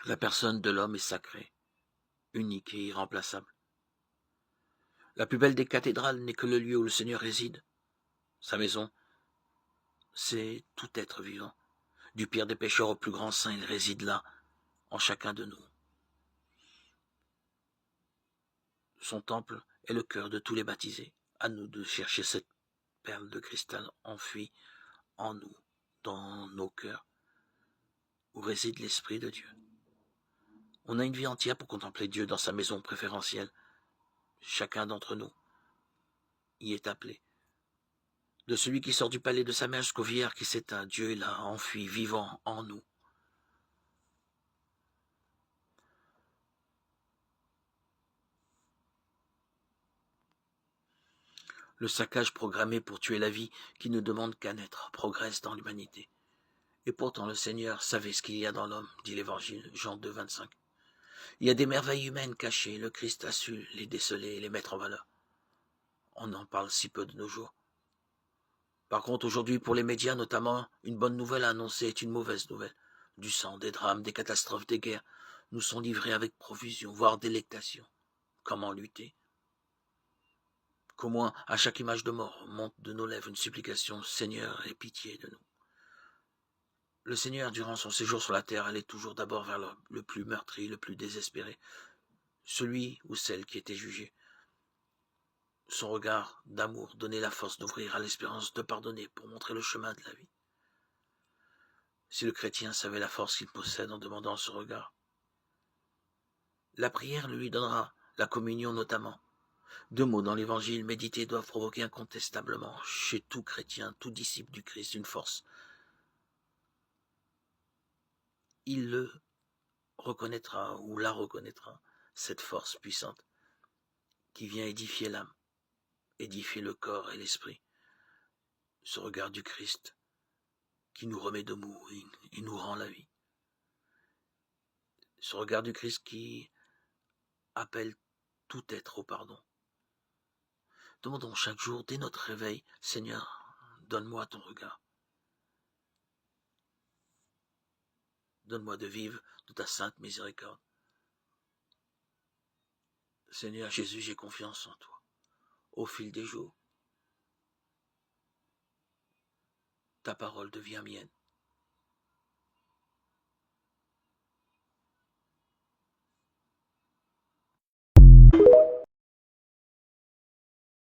La personne de l'homme est sacrée, unique et irremplaçable. La plus belle des cathédrales n'est que le lieu où le Seigneur réside. Sa maison, c'est tout être vivant. Du pire des pécheurs au plus grand saint, il réside là, en chacun de nous. Son temple est le cœur de tous les baptisés. À nous de chercher cette perle de cristal enfuie en nous, dans nos cœurs, où réside l'Esprit de Dieu. On a une vie entière pour contempler Dieu dans sa maison préférentielle. Chacun d'entre nous y est appelé. De celui qui sort du palais de sa mère jusqu'au vieillard qui s'éteint, Dieu est là, enfui, vivant en nous. Le saccage programmé pour tuer la vie, qui ne demande qu'à naître, progresse dans l'humanité. Et pourtant le Seigneur savait ce qu'il y a dans l'homme, dit l'Évangile, Jean 2, 25. Il y a des merveilles humaines cachées, le Christ a su les déceler et les mettre en valeur. On en parle si peu de nos jours. Par contre, aujourd'hui, pour les médias notamment, une bonne nouvelle à annoncer est une mauvaise nouvelle. Du sang, des drames, des catastrophes, des guerres nous sont livrés avec profusion, voire délectation. Comment lutter? Qu'au moins, à chaque image de mort, monte de nos lèvres une supplication, Seigneur, aie pitié de nous. Le Seigneur, durant son séjour sur la terre, allait toujours d'abord vers le plus meurtri, le plus désespéré, celui ou celle qui était jugé. Son regard d'amour donnait la force d'ouvrir à l'espérance de pardonner pour montrer le chemin de la vie. Si le chrétien savait la force qu'il possède en demandant ce regard, la prière lui donnera, la communion notamment. 2 mots dans l'évangile médités doivent provoquer incontestablement chez tout chrétien, tout disciple du Christ une force. Il le reconnaîtra ou la reconnaîtra, cette force puissante qui vient édifier l'âme, édifier le corps et l'esprit. Ce regard du Christ qui nous remet debout et nous rend la vie. Ce regard du Christ qui appelle tout être au pardon. Demandons chaque jour, dès notre réveil, Seigneur, donne-moi ton regard. Donne-moi de vivre de ta sainte miséricorde. Seigneur Jésus, j'ai confiance en toi. Au fil des jours, ta parole devient mienne.